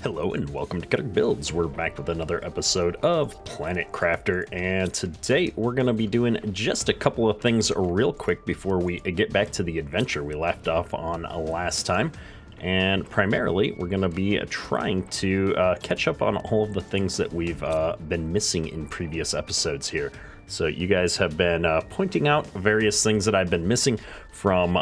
Hello and welcome to Cutter Builds. We're back with another episode of Planet Crafter, and today we're going to be doing just a couple of things real quick before we get back to the adventure we left off on last time. And primarily, we're going to be trying to catch up on all of the things that we've been missing in previous episodes here. So you guys have been pointing out various things that I've been missing, from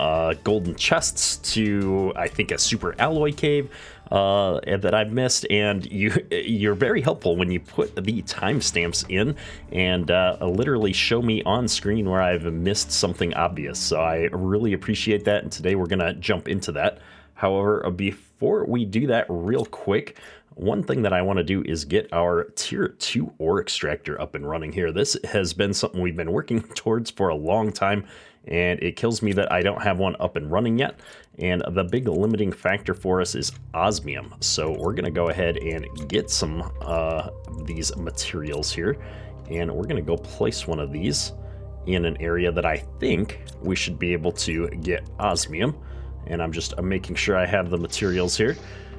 golden chests to, I think, a super alloy cave that I've missed. And you're very helpful when you put the timestamps in and literally show me on screen where I've missed something obvious. So I really appreciate that, and today we're going to jump into that. However, before we do that real quick, one thing that I want to do is get our tier 2 ore extractor up and running here. This has been something we've been working towards for a long time, and it kills me that I don't have one up and running yet. And the big limiting factor for us is osmium. So we're going to go ahead and get some these materials here, and we're going to go place one of these in an area that I think we should be able to get osmium. And I'm just making sure I have the materials here.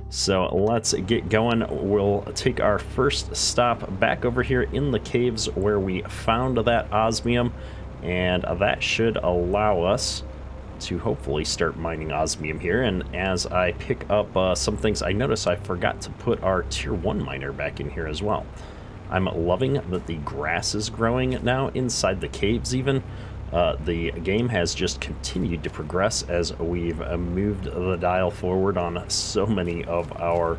So let's get going. We'll take our first stop back over here in the caves where we found that osmium, and that should allow us to hopefully start mining osmium here. And as I pick up some things, I notice I forgot to put our tier 1 miner back in here as well. I'm loving that the grass is growing now inside the caves even. The game has just continued to progress as we've moved the dial forward on so many of our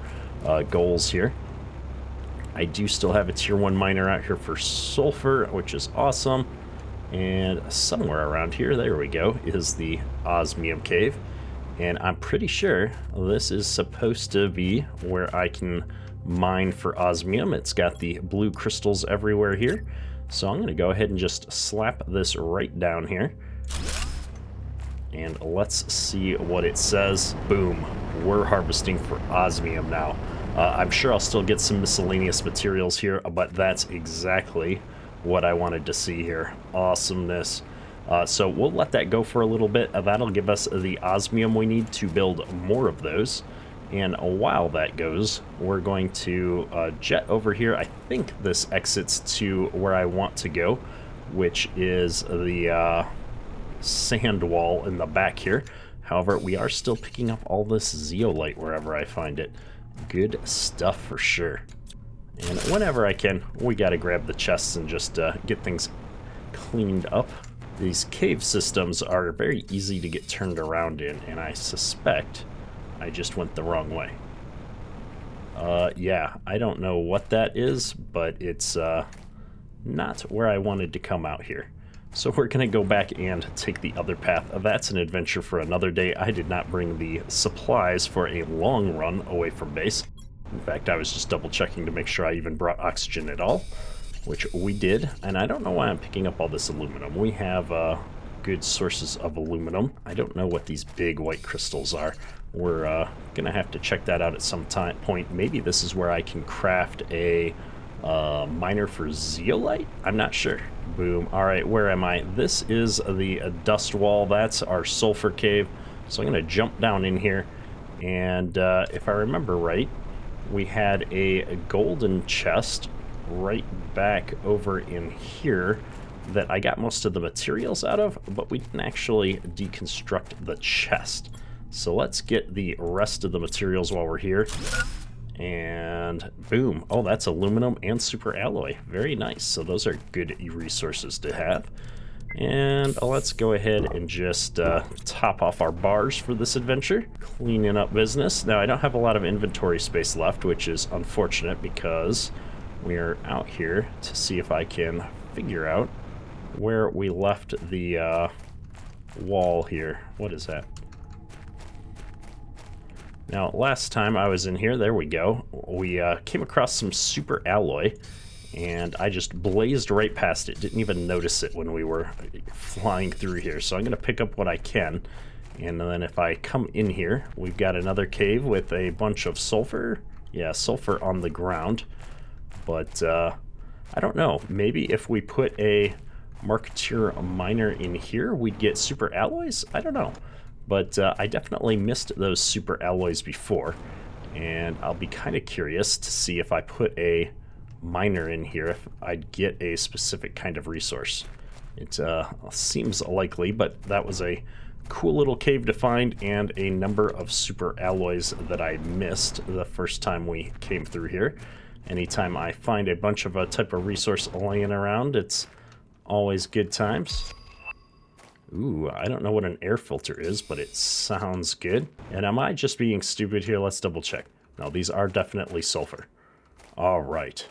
goals here. I do still have a tier 1 miner out here for sulfur, which is awesome. And somewhere around here, there we go, is the osmium cave. And I'm pretty sure this is supposed to be where I can mine for osmium. It's got the blue crystals everywhere here. So I'm going to go ahead and just slap this right down here. And let's see what it says. Boom. We're harvesting for osmium now. I'm sure I'll still get some miscellaneous materials here, but that's exactly what I wanted to see here. Awesomeness. So we'll let that go for a little bit. That'll give us the osmium we need to build more of those. And while that goes, we're going to jet over here. I think this exits to where I want to go, which is the sand wall in the back here. However, we are still picking up all this zeolite wherever I find it. Good stuff for sure. And whenever I can, we got to grab the chests and just get things cleaned up. These cave systems are very easy to get turned around in, and I suspect I just went the wrong way. Yeah, I don't know what that is, but it's not where I wanted to come out here. So we're going to go back and take the other path. That's an adventure for another day. I did not bring the supplies for a long run away from base. In fact, I was just double checking to make sure I even brought oxygen at all, which we did. And I don't know why I'm picking up all this aluminum. We have good sources of aluminum. I don't know what these big white crystals are. We're gonna have to check that out at some point. Maybe this is where I can craft a miner for zeolite? I'm not sure. Boom. All right, where am I? This is the dust wall. That's our sulfur cave. So I'm gonna jump down in here. And if I remember right, we had a golden chest right back over in here that I got most of the materials out of, but we didn't actually deconstruct the chest. So let's get the rest of the materials while we're here. And boom. Oh, that's aluminum and super alloy. Very nice. So those are good resources to have. And let's go ahead and just top off our bars for this adventure. Cleaning up business. Now, I don't have a lot of inventory space left, which is unfortunate because we're out here to see if I can figure out where we left the wall here. What is that? Now, last time I was in here, there we go, we came across some super alloy, and I just blazed right past it. Didn't even notice it when we were flying through here. So I'm going to pick up what I can, and then if I come in here, we've got another cave with a bunch of sulfur. Yeah, sulfur on the ground. But I don't know. Maybe if we put a Marketeer miner in here, we'd get super alloys? I don't know. But I definitely missed those super alloys before. And I'll be kind of curious to see if I put a miner in here, if I'd get a specific kind of resource. It seems likely, but that was a cool little cave to find, and a number of super alloys that I missed the first time we came through here. Anytime I find a bunch of a type of resource laying around, it's always good times. Ooh, I don't know what an air filter is, but it sounds good. And am I just being stupid here? Let's double check. No, these are definitely sulfur. All right.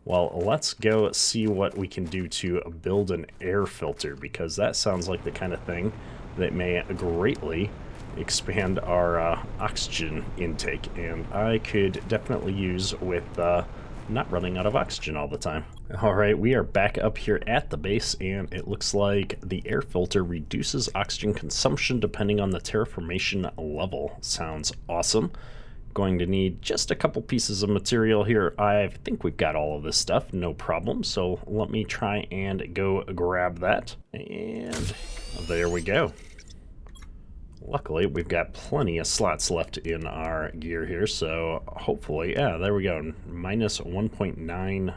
Well, let's go see what we can do to build an air filter, because that sounds like the kind of thing that may greatly expand our oxygen intake, and I could definitely use with not running out of oxygen all the time. All right, we are back up here at the base, and it looks like the air filter reduces oxygen consumption depending on the terraformation level. Sounds awesome. Going to need just a couple pieces of material here. I think we've got all of this stuff, no problem. So let me try and go grab that. And there we go. Luckily, we've got plenty of slots left in our gear here. So hopefully, yeah, there we go. Minus 1.9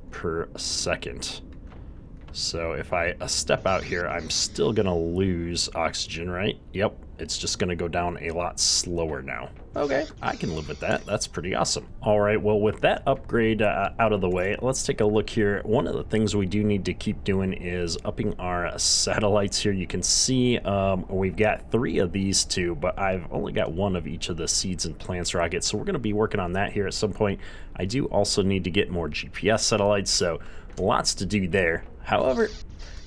per second. So if I step out here, I'm still going to lose oxygen, right? Yep, it's just going to go down a lot slower now. Okay, I can live with that. That's pretty awesome. All right, well, with that upgrade out of the way, let's take a look here. One of the things we do need to keep doing is upping our satellites here. You can see we've got 3 of these 2, but I've only got 1 of each of the seeds and plants rockets, so we're going to be working on that here at some point. I do also need to get more GPS satellites, so lots to do there. However,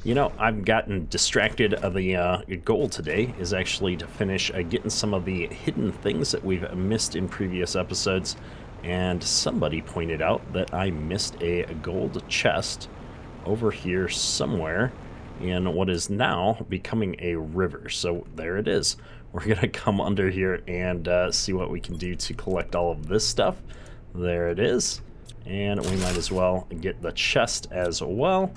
you know, I've gotten distracted. The goal today is actually to finish getting some of the hidden things that we've missed in previous episodes. And somebody pointed out that I missed a gold chest over here somewhere in what is now becoming a river. So there it is. We're going to come under here and see what we can do to collect all of this stuff. There it is. And we might as well get the chest as well.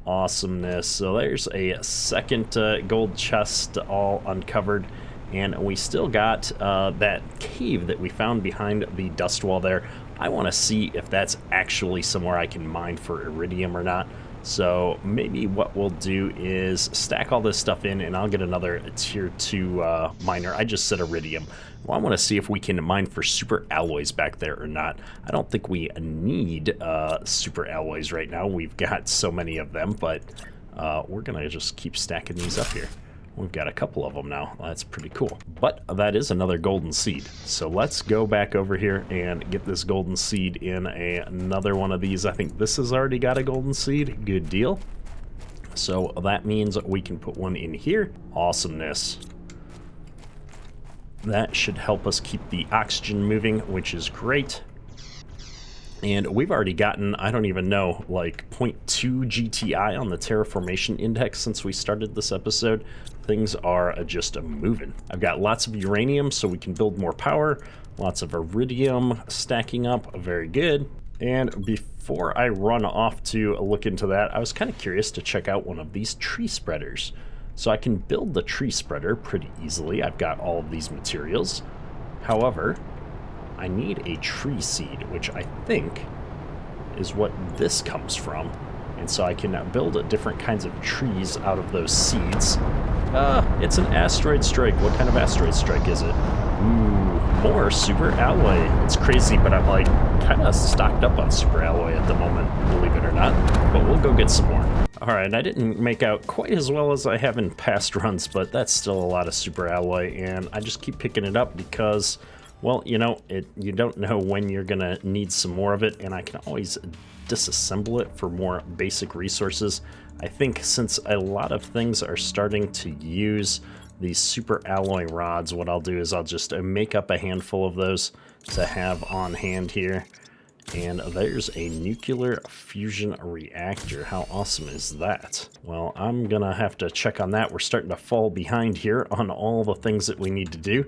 Awesomeness. So there's a second gold chest all uncovered, and we still got that cave that we found behind the dust wall there. I want to see if that's actually somewhere I can mine for iridium or not. So maybe what we'll do is stack all this stuff in, and I'll get another tier 2 miner. I just said iridium. Well, I want to see if we can mine for super alloys back there or not. I don't think we need super alloys right now. We've got so many of them, but we're going to just keep stacking these up here. We've got a couple of them now. That's pretty cool. But that is another golden seed. So let's go back over here and get this golden seed in another one of these. I think this has already got a golden seed. Good deal. So that means we can put one in here. Awesomeness. That should help us keep the oxygen moving, which is great. And we've already gotten, I don't even know, like 0.2 GTI on the terraformation index since we started this episode. Things are just moving. I've got lots of uranium so we can build more power. Lots of iridium stacking up, very good. And before I run off to look into that, I was kind of curious to check out one of these tree spreaders. So I can build the tree spreader pretty easily. I've got all of these materials. However, I need a tree seed, which I think is what this comes from. And so I can build different kinds of trees out of those seeds. It's an asteroid strike. What kind of asteroid strike is it? Ooh, more super alloy. It's crazy, but I'm like kind of stocked up on super alloy at the moment, believe it or not. But we'll go get some more. All right, I didn't make out quite as well as I have in past runs, but that's still a lot of super alloy, and I just keep picking it up because, well, you know, you don't know when you're gonna need some more of it, and I can always disassemble it for more basic resources. I think since a lot of things are starting to use these super alloy rods, what I'll do is I'll just make up a handful of those to have on hand here. And there's a nuclear fusion reactor. How awesome is that? Well, I'm gonna have to check on that. We're starting to fall behind here on all the things that we need to do.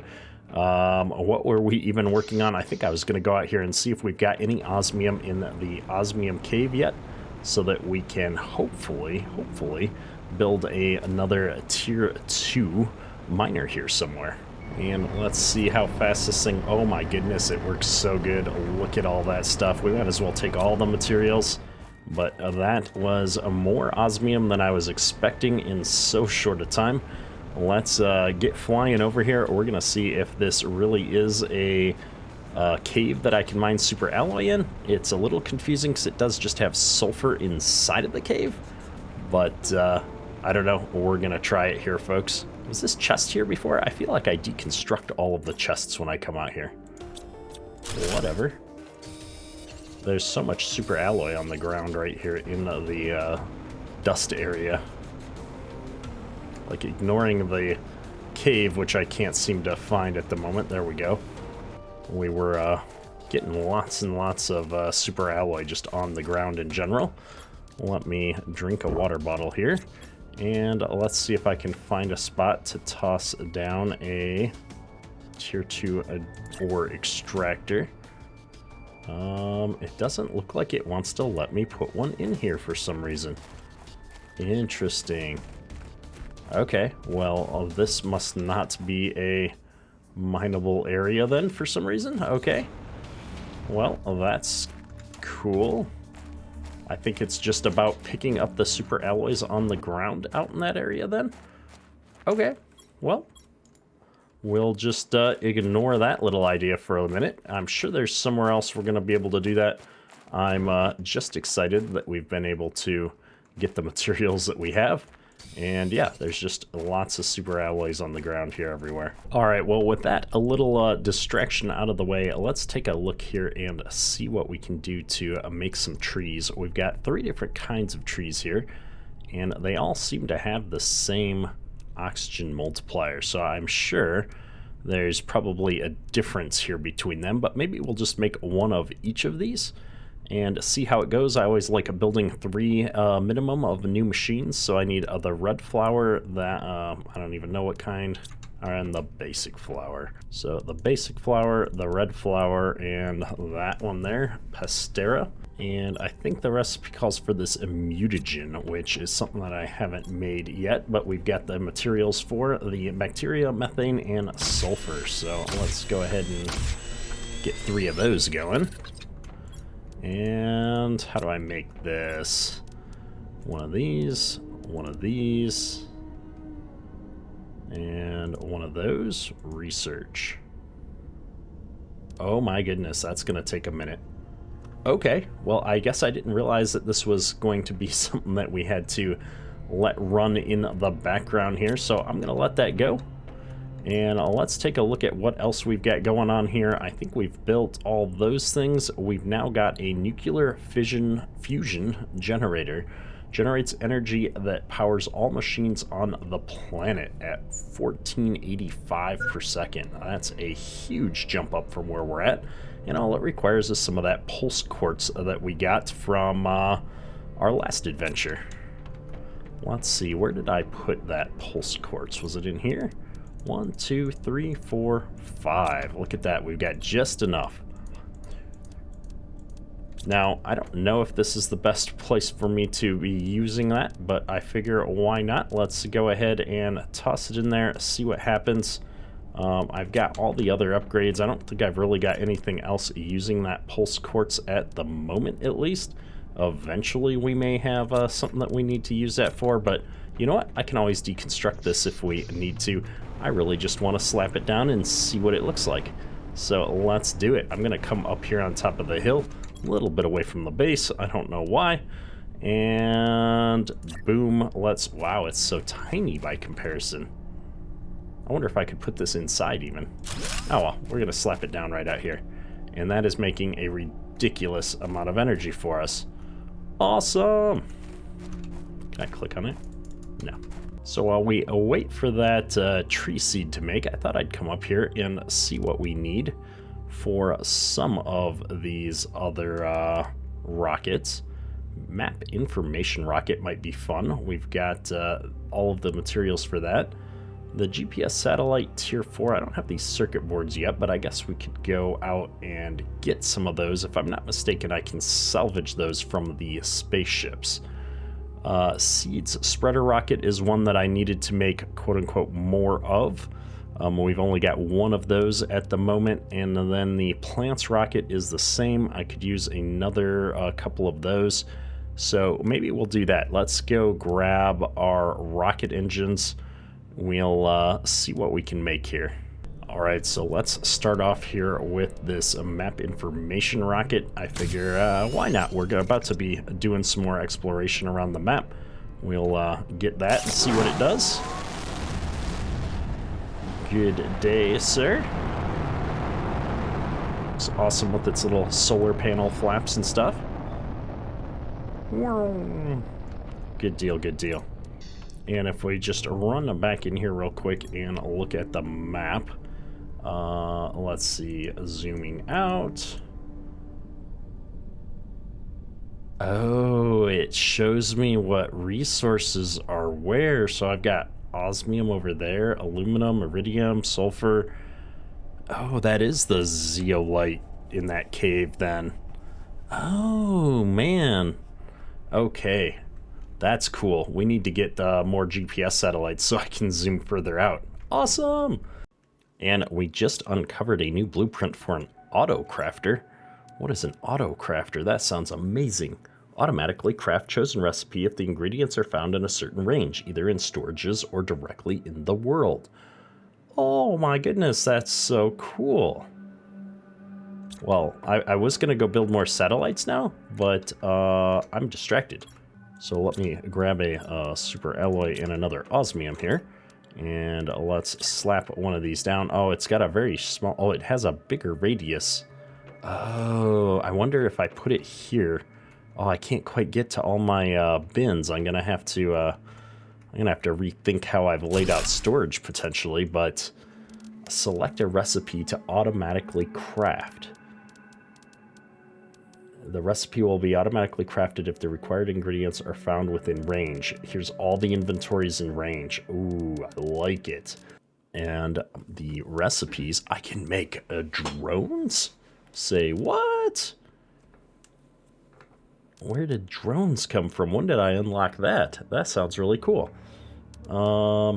What were we even working on? I think I was gonna go out here and see if we've got any osmium in the osmium cave yet, so that we can hopefully build another tier 2 miner here somewhere. And let's see how fast this thing... Oh my goodness, it works so good. Look at all that stuff. We might as well take all the materials. But that was more osmium than I was expecting in so short a time. Let's get flying over here. We're going to see if this really is a cave that I can mine super alloy in. It's a little confusing because it does just have sulfur inside of the cave. But I don't know. We're going to try it here, folks. Was this chest here before? I feel like I deconstruct all of the chests when I come out here. Whatever. There's so much super alloy on the ground right here in the dust area. Like ignoring the cave, which I can't seem to find at the moment. There we go. We were getting lots and lots of super alloy just on the ground in general. Let me drink a water bottle here. And let's see if I can find a spot to toss down a tier 2 ore extractor. It doesn't look like it wants to let me put one in here for some reason. Interesting. Okay, well, this must not be a mineable area then for some reason. Okay. Well, that's cool. I think it's just about picking up the super alloys on the ground out in that area then. Okay, well, we'll just ignore that little idea for a minute. I'm sure there's somewhere else we're going to be able to do that. I'm just excited that we've been able to get the materials that we have. And yeah, there's just lots of super alloys on the ground here everywhere. All right, well, with that a little distraction out of the way, let's take a look here and see what we can do to make some trees. We've got 3 different kinds of trees here, and they all seem to have the same oxygen multiplier. So I'm sure there's probably a difference here between them, but maybe we'll just make one of each of these and see how it goes. I always like building 3 minimum of new machines, so I need the red flower, that I don't even know what kind, and the basic flower. So the basic flower, the red flower, and that one there, Pastera. And I think the recipe calls for this mutagen, which is something that I haven't made yet, but we've got the materials for the bacteria, methane, and sulfur. So let's go ahead and get 3 of those going. And how do I make this? One of these, and one of those. Research. Oh my goodness, that's gonna take a minute. Okay, well, I guess I didn't realize that this was going to be something that we had to let run in the background here, so I'm gonna let that go. And let's take a look at what else we've got going on here. I think we've built all those things. We've now got a nuclear fusion generator. Generates energy that powers all machines on the planet at 1485 per second. That's a huge jump up from where we're at. And all it requires is some of that pulse quartz that we got from our last adventure. Let's see, where did I put that pulse quartz? Was it in here? 1, 2, 3, 4, 5. Look at that. We've got just enough. Now, I don't know if this is the best place for me to be using that, but I figure why not? Let's go ahead and toss it in there, see what happens. I've got all the other upgrades. I don't think I've really got anything else using that pulse quartz at the moment, at least. Eventually, we may have something that we need to use that for, but you know what? I can always deconstruct this if we need to. I really just want to slap it down and see what it looks like. So let's do it. I'm going to come up here on top of the hill, a little bit away from the base. I don't know why. And boom, wow, it's so tiny by comparison. I wonder if I could put this inside even. Oh well, we're going to slap it down right out here. And that is making a ridiculous amount of energy for us. Awesome! Can I click on it? No. So while we wait for that tree seed to make, I thought I'd come up here and see what we need for some of these other rockets. Map information rocket might be fun. We've got all of the materials for that. The GPS satellite tier 4, I don't have these circuit boards yet, but I guess we could go out and get some of those. If I'm not mistaken, I can salvage those from the spaceships. Seeds spreader rocket is one that I needed to make quote-unquote more of. We've only got one of those at the moment, and then the plants rocket is the same. I could use another couple of those, so maybe we'll do that. Let's go grab our rocket engines. We'll see what we can make here. All right, so let's start off here with this map information rocket. I figure, why not? We're about to be doing some more exploration around the map. We'll get that and see what it does. Good day, sir. Looks awesome with its little solar panel flaps and stuff. Good deal, good deal. And if we just run back in here real quick and look at the map, let's see, zooming out. Oh, it shows me what resources are where. So I've got osmium over there, aluminum, iridium, sulfur. Oh, that is the zeolite in that cave then. Oh, man. Okay, that's cool. We need to get more GPS satellites so I can zoom further out. Awesome! And we just uncovered a new blueprint for an auto crafter. What is an auto crafter? That sounds amazing. Automatically craft chosen recipe if the ingredients are found in a certain range, either in storages or directly in the world. Oh my goodness, that's so cool. Well, I was going to go build more satellites now, but I'm distracted. So let me grab a super alloy and another osmium here. And let's slap one of these down. Oh, it's got a very small... Oh, it has a bigger radius. Oh, I wonder if I put it here... Oh, I can't quite get to all my bins. I'm gonna have to rethink how I've laid out storage potentially, but select a recipe to automatically craft. The recipe will be automatically crafted if the required ingredients are found within range. Here's all the inventories in range. Ooh, I like it. And the recipes, I can make drones? Say what? Where did drones come from? When did I unlock that? That sounds really cool. I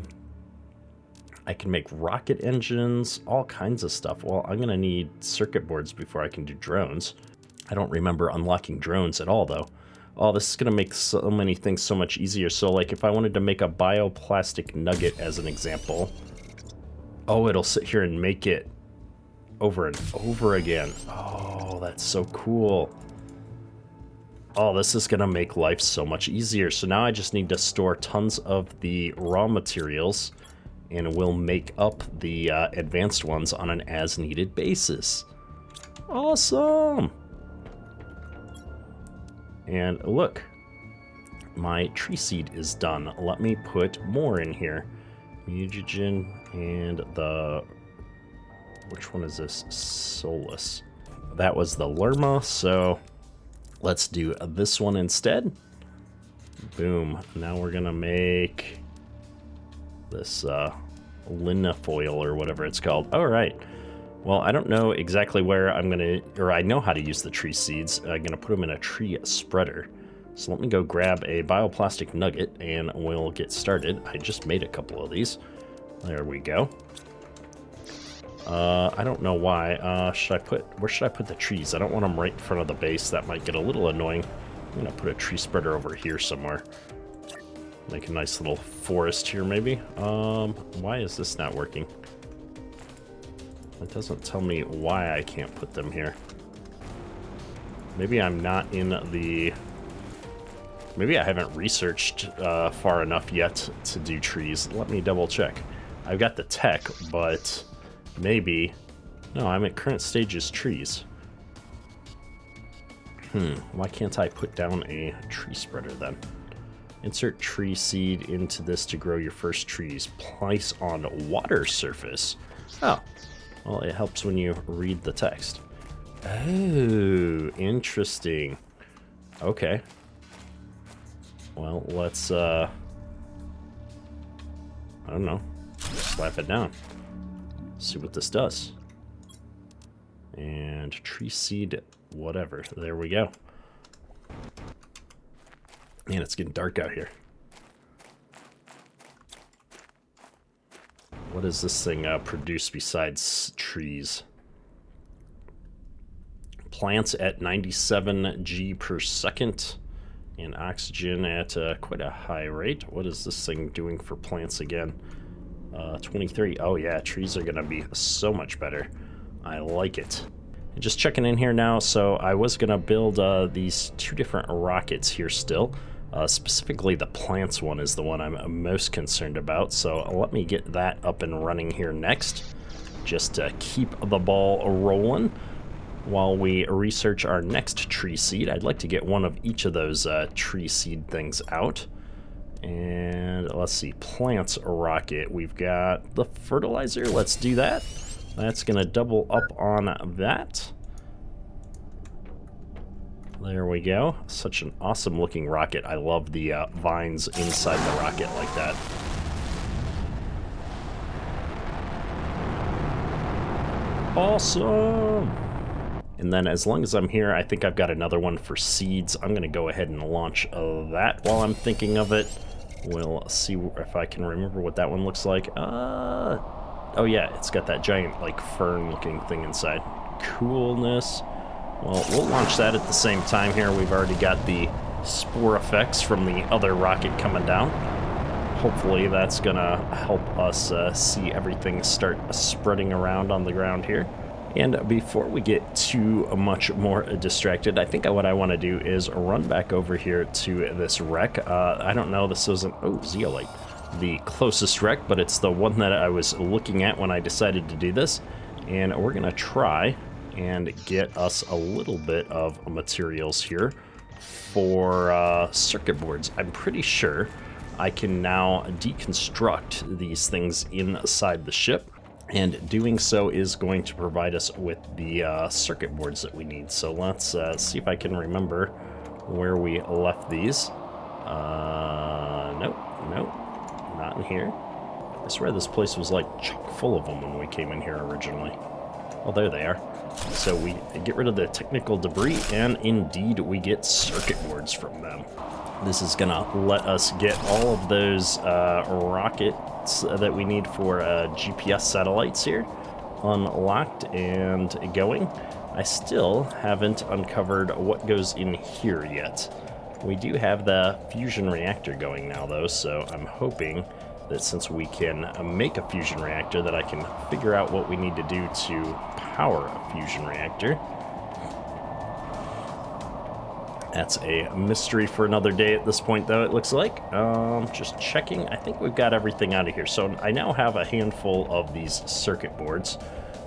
can make rocket engines, all kinds of stuff. Well, I'm gonna need circuit boards before I can do drones. I don't remember unlocking drones at all, though. Oh, this is gonna make so many things so much easier. So, like, if I wanted to make a bioplastic nugget as an example, oh, it'll sit here and make it over and over again. Oh, that's so cool. Oh, this is gonna make life so much easier. So now I just need to store tons of the raw materials, and we'll make up the advanced ones on an as-needed basis. Awesome! And look, my tree seed is done. Let me put more in here. Mutagen and the... Which one is this? Solus. That was the Lerma, so... Let's do this one instead. Boom. Now we're gonna make this linofoil or whatever it's called. All right. Well, I don't know exactly where I'm gonna, or I know how to use the tree seeds. I'm gonna put them in a tree spreader. So let me go grab a bioplastic nugget and we'll get started. I just made a couple of these. There we go. I don't know why. Where should I put the trees? I don't want them right in front of the base. That might get a little annoying. I'm gonna put a tree spreader over here somewhere. Make a nice little forest here, maybe. Why is this not working? It doesn't tell me why I can't put them here. Maybe I'm not in the... Maybe I haven't researched far enough yet to do trees. Let me double check. I've got the tech, but... Maybe. No, I'm at current stages trees. Why can't I put down a tree spreader then? Insert tree seed into this to grow your first trees. Place on water surface. Oh, well, it helps when you read the text. Oh, interesting. Okay. Well, let's, I don't know, slap it down. See what this does. And tree seed, whatever. There we go. Man, it's getting dark out here. What does this thing produce besides trees? Plants at 97 G per second. And oxygen at quite a high rate. What is this thing doing for plants again? 23. Oh yeah, trees are gonna be so much better. I like it. Just checking in here now. So I was gonna build these 2 different rockets here still. Specifically the plants one is the one I'm most concerned about. So let me get that up and running here next. Just to keep the ball rolling. While we research our next tree seed, I'd like to get one of each of those tree seed things out. And let's see, plants rocket. We've got the fertilizer. Let's do that. That's going to double up on that. There we go. Such an awesome looking rocket. I love the vines inside the rocket like that. Awesome. And then as long as I'm here, I think I've got another one for seeds. I'm going to go ahead and launch that while I'm thinking of it. We'll see if I can remember what that one looks like. Oh yeah, it's got that giant like fern looking thing inside. Coolness. Well, we'll launch that at the same time here. We've already got the spore effects from the other rocket coming down. Hopefully that's going to help us see everything start spreading around on the ground here. And before we get too much more distracted, I think what I want to do is run back over here to this wreck. I don't know, this isn't, oh, zeolite, the closest wreck, but it's the one that I was looking at when I decided to do this. And we're going to try and get us a little bit of materials here for circuit boards. I'm pretty sure I can now deconstruct these things inside the ship. And doing so is going to provide us with the circuit boards that we need. So let's see if I can remember where we left these. Nope, not in here. I swear this place was like chock full of them when we came in here originally. Oh, there they are. So we get rid of the technical debris, and indeed we get circuit boards from them. This is gonna let us get all of those rockets that we need for GPS satellites here unlocked and going. I still haven't uncovered what goes in here yet. We do have the fusion reactor going now though, so I'm hoping that since we can make a fusion reactor that I can figure out what we need to do to power a fusion reactor. That's a mystery for another day at this point, though, it looks like. Just checking. I think we've got everything out of here. So I now have a handful of these circuit boards,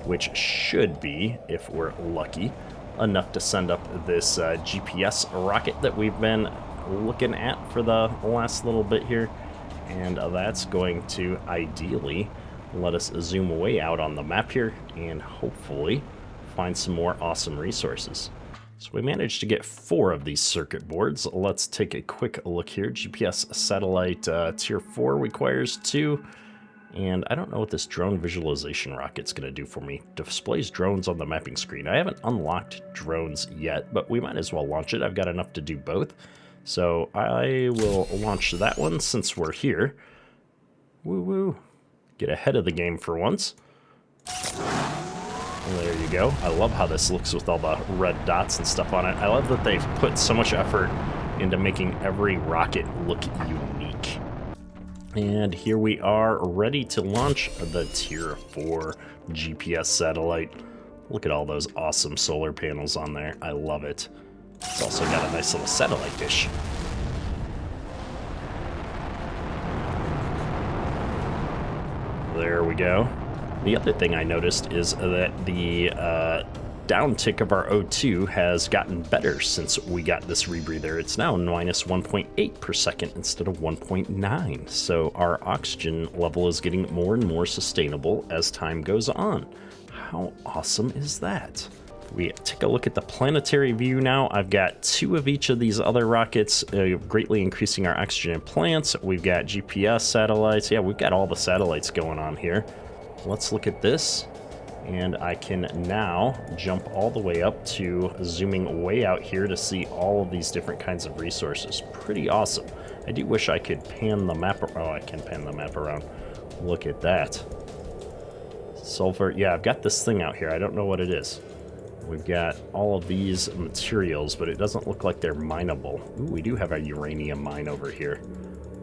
which should be, if we're lucky, enough to send up this GPS rocket that we've been looking at for the last little bit here. And that's going to ideally let us zoom way out on the map here and hopefully find some more awesome resources. So we managed to get 4 of these circuit boards. Let's take a quick look here. GPS satellite tier 4 requires 2. And I don't know what this drone visualization rocket's going to do for me. Displays drones on the mapping screen. I haven't unlocked drones yet, but we might as well launch it. I've got enough to do both. So I will launch that one since we're here. Woo woo. Get ahead of the game for once. There you go. I love how this looks with all the red dots and stuff on it. I love that they've put so much effort into making every rocket look unique. And here we are ready to launch the Tier 4 GPS satellite. Look at all those awesome solar panels on there. I love it. It's also got a nice little satellite dish. There we go. The other thing I noticed is that the downtick of our O2 has gotten better since we got this rebreather. It's now minus 1.8 per second instead of 1.9. So our oxygen level is getting more and more sustainable as time goes on. How awesome is that? We take a look at the planetary view now. I've got 2 of each of these other rockets, greatly increasing our oxygen in plants. We've got GPS satellites. Yeah, we've got all the satellites going on here. Let's look at this, and I can now jump all the way up to zooming way out here to see all of these different kinds of resources. Pretty awesome. I do wish I could pan the map. Oh, I can pan the map around. Look at that. Sulfur. Yeah, I've got this thing out here. I don't know what it is. We've got all of these materials, but it doesn't look like they're mineable. Ooh, we do have a uranium mine over here.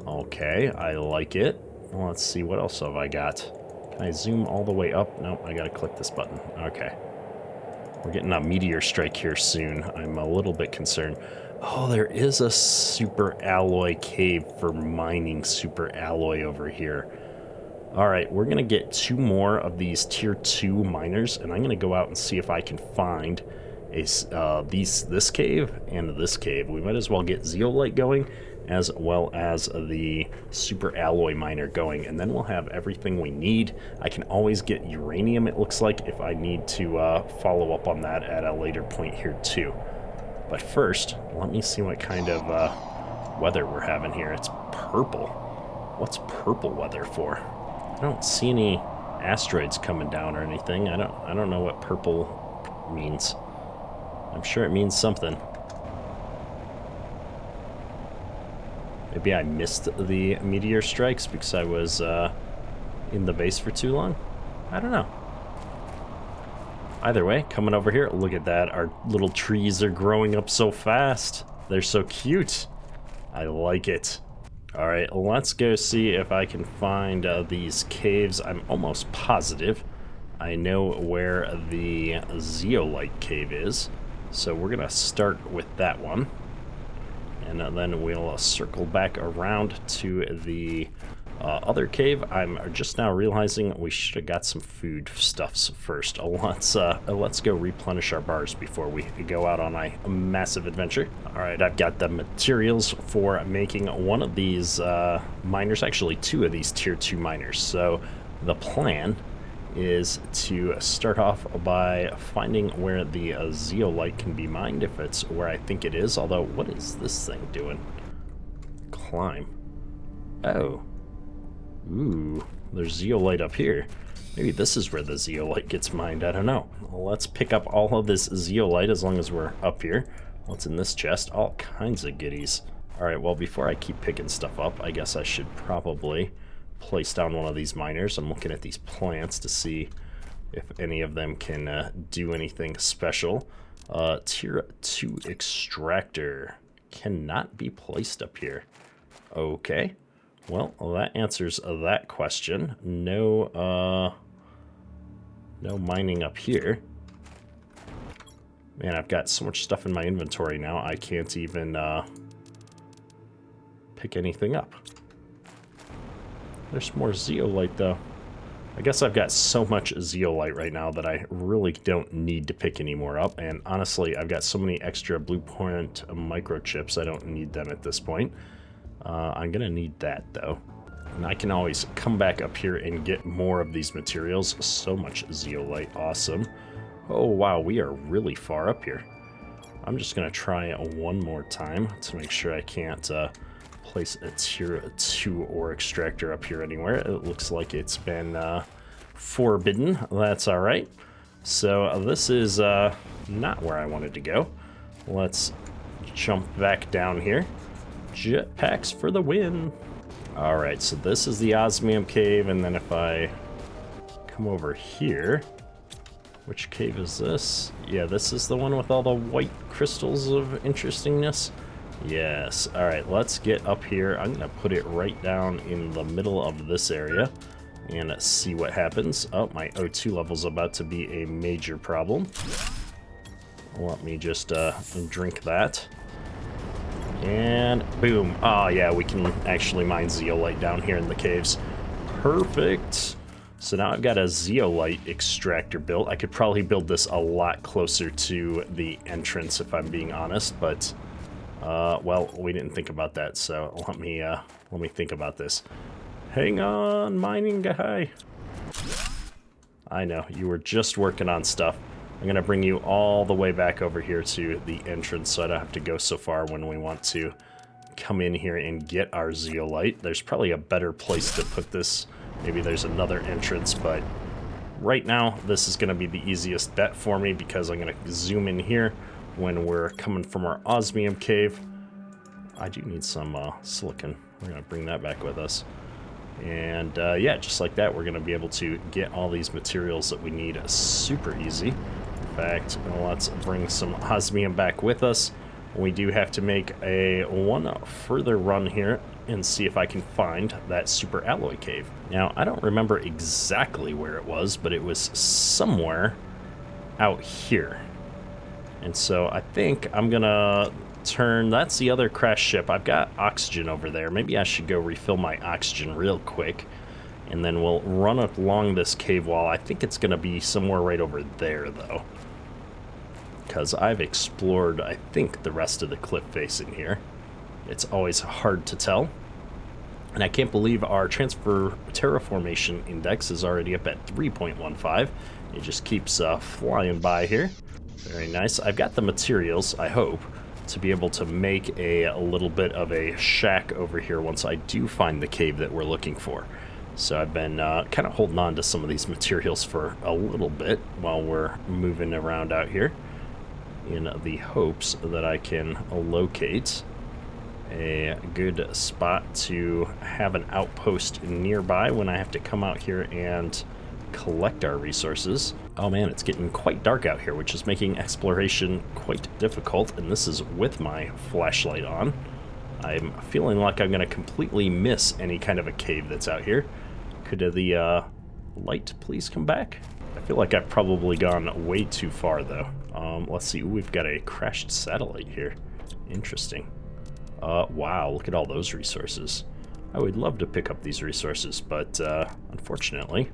Okay, I like it. Well, let's see, what else have I got? Can I zoom all the way up? Nope, I gotta click this button. Okay. We're getting a meteor strike here soon. I'm a little bit concerned. Oh, there is a super alloy cave for mining super alloy over here. All right, we're going to get 2 more of these tier 2 miners, and I'm going to go out and see if I can find this cave and this cave. We might as well get zeolite going, as well as the super alloy miner going, and then we'll have everything we need. I can always get uranium, it looks like, if I need to follow up on that at a later point here too. But first, let me see what kind of weather we're having here. It's purple. What's purple weather for? I don't see any asteroids coming down or anything. I don't know what purple means. I'm sure it means something. Maybe I missed the meteor strikes because I was in the base for too long? I don't know. Either way, coming over here, look at that. Our little trees are growing up so fast. They're so cute. I like it. All right, let's go see if I can find these caves. I'm almost positive I know where the zeolite cave is. So we're gonna start with that one. And then we'll circle back around to the other cave. I'm just now realizing we should have got some food stuffs first. Let's go replenish our bars before we go out on a massive adventure. All right, I've got the materials for making one of these miners, actually 2 of these tier 2 miners. So the plan is to start off by finding where the zeolite can be mined, if it's where I think it is. Although, what is this thing doing? Climb. Oh. Ooh, there's zeolite up here. Maybe this is where the zeolite gets mined. I don't know. Well, let's pick up all of this zeolite as long as we're up here. What's in this chest? All kinds of goodies. All right, well, before I keep picking stuff up, I guess I should probably place down one of these miners. I'm looking at these plants to see if any of them can do anything special. Tier 2 extractor cannot be placed up here. Okay. Well, that answers that question. No mining up here. Man, I've got so much stuff in my inventory now, I can't even pick anything up. There's more zeolite, though. I guess I've got so much zeolite right now that I really don't need to pick any more up. And honestly, I've got so many extra blueprint microchips, I don't need them at this point. I'm gonna need that, though. And I can always come back up here and get more of these materials. So much zeolite, awesome. Oh wow, we are really far up here. I'm just gonna try one more time to make sure I can't place a tier 2 ore extractor up here anywhere. It looks like it's been forbidden. That's all right. So this is not where I wanted to go. Let's jump back down here. Jetpacks for the win. All right, so this is the osmium cave, and then if I come over here, which cave is this? Yeah, this is the one with all the white crystals of interestingness. Yes. All right, let's get up here. I'm gonna put it right down in the middle of this area and see what happens. Oh, my O2 level's about to be a major problem. Let me just drink that. And boom. Oh yeah, we can actually mine zeolite down here in the caves. Perfect. So now I've got a zeolite extractor built. I could probably build this a lot closer to the entrance if I'm being honest, but well, we didn't think about that, so let me think about this. Hang on, mining guy. I know, you were just working on stuff. I'm gonna bring you all the way back over here to the entrance so I don't have to go so far when we want to come in here and get our zeolite. There's probably a better place to put this. Maybe there's another entrance, but right now this is gonna be the easiest bet for me because I'm gonna zoom in here when we're coming from our osmium cave. I do need some silicon. We're gonna bring that back with us. And yeah, just like that, we're going to be able to get all these materials that we need super easy. In fact, let's bring some osmium back with us. We do have to make one further run here and see if I can find that super alloy cave. Now, I don't remember exactly where it was, but it was somewhere out here. And so I think I'm gonna turn, that's the other crash ship. I've got oxygen over there. Maybe I should go refill my oxygen real quick, and then we'll run along this cave wall. I think it's gonna be somewhere right over there though, because I've explored, I think, the rest of the cliff face in here. It's always hard to tell. And I can't believe our transfer terraformation index is already up at 3.15. It just keeps flying by here. Very nice. I've got the materials, I hope, to be able to make a little bit of a shack over here once I do find the cave that we're looking for. So I've been kind of holding on to some of these materials for a little bit while we're moving around out here, in the hopes that I can locate a good spot to have an outpost nearby when I have to come out here and collect our resources. Oh man, it's getting quite dark out here, which is making exploration quite difficult, and this is with my flashlight on. I'm feeling like I'm going to completely miss any kind of a cave that's out here. Could the light please come back? I feel like I've probably gone way too far though. Let's see. Ooh, we've got a crashed satellite here. Interesting. Wow, look at all those resources. I would love to pick up these resources, but unfortunately,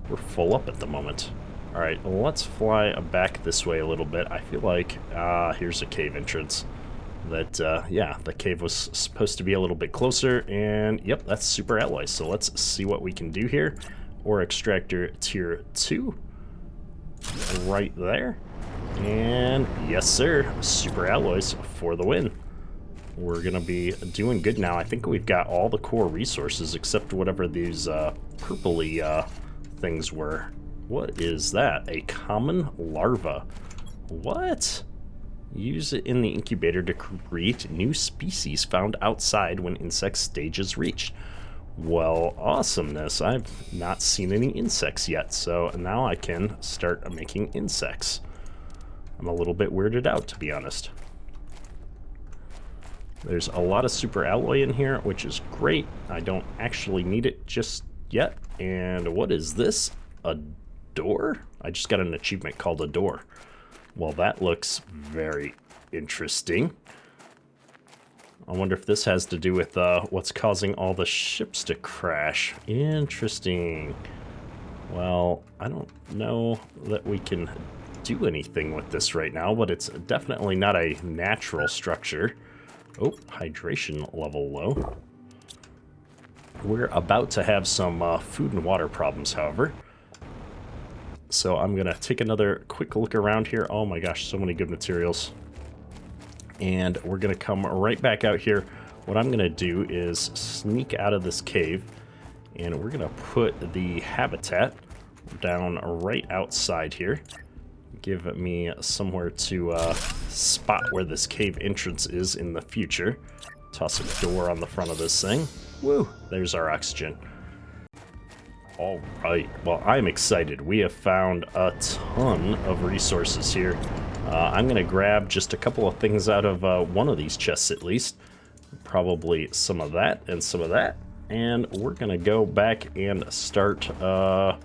we're full up at the moment. All right, well, let's fly back this way a little bit. I feel like, here's a cave entrance. That, yeah, the cave was supposed to be a little bit closer, and yep, that's super alloy. So let's see what we can do here. Ore extractor tier 2, right there. And yes, sir, super alloys for the win. We're gonna be doing good now. I think we've got all the core resources except whatever these purpley things were. What is that? A common larva. What? Use it in the incubator to create new species found outside when insect stage is reached. Well, awesomeness. I've not seen any insects yet, so now I can start making insects. I'm a little bit weirded out, to be honest. There's a lot of super alloy in here, which is great. I don't actually need it just yet. And what is this? A door? I just got an achievement called a door. Well, that looks very interesting. I wonder if this has to do with what's causing all the ships to crash. Interesting. Well, I don't know that we can do anything with this right now, but it's definitely not a natural structure. Oh, hydration level low. We're about to have some food and water problems, however. So I'm going to take another quick look around here. Oh my gosh, so many good materials. And we're going to come right back out here. What I'm going to do is sneak out of this cave, and we're going to put the habitat down right outside here. Give me somewhere to spot where this cave entrance is in the future. Toss a door on the front of this thing. Woo! There's our oxygen. All right. Well, I'm excited. We have found a ton of resources here. I'm going to grab just a couple of things out of one of these chests at least. Probably some of that and some of that. And we're going to go back and start, I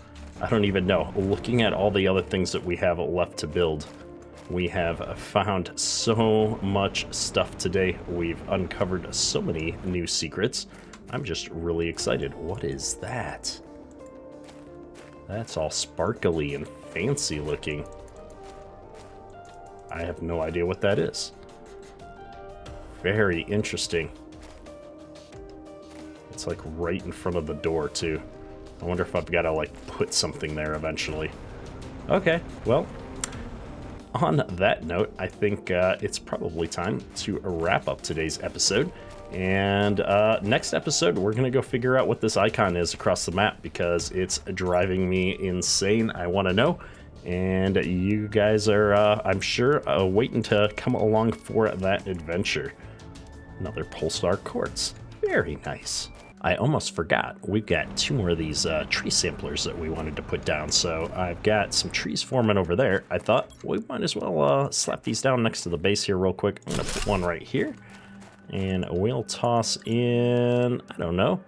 don't even know, looking at all the other things that we have left to build. We have found so much stuff today. We've uncovered so many new secrets. I'm just really excited. What is that? That's all sparkly and fancy looking. I have no idea what that is. Very interesting. It's like right in front of the door too. I wonder if I've got to like put something there eventually. Okay, well, on that note, I think it's probably time to wrap up today's episode. And next episode, we're going to go figure out what this icon is across the map because it's driving me insane. I want to know. And you guys are, I'm sure, waiting to come along for that adventure. Another Pulsar Quartz. Very nice. I almost forgot. We've got 2 more of these tree samplers that we wanted to put down. So I've got some trees forming over there. I thought we might as well slap these down next to the base here real quick. I'm going to put one right here. And we'll toss in, I don't know,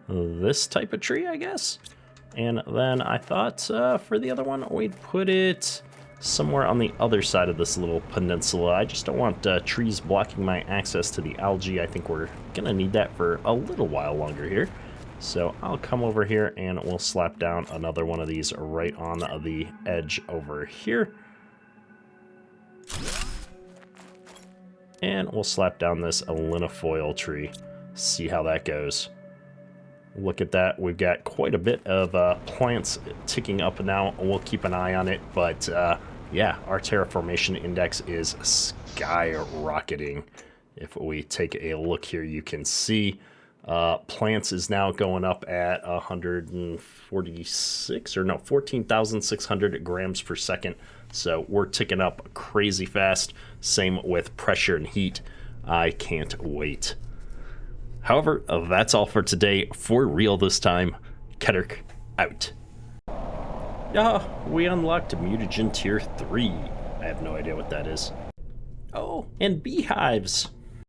this type of tree, I guess. And then I thought for the other one, we'd put it somewhere on the other side of this little peninsula. I just don't want trees blocking my access to the algae. I think we're gonna need that for a little while longer here. So I'll come over here and we'll slap down another one of these right on the edge over here. And we'll slap down this alinifoil tree. See how that goes. Look at that. We've got quite a bit of plants ticking up now. We'll keep an eye on it, but yeah, our terraformation index is skyrocketing. If we take a look here, you can see plants is now going up at 146 or no 14,600 grams per second. So we're ticking up crazy fast. Same with pressure and heat. I can't wait. However, that's all for today. For real this time. Keterk out. Yeah, we unlocked mutagen tier 3. I have no idea what that is. Oh, and beehives.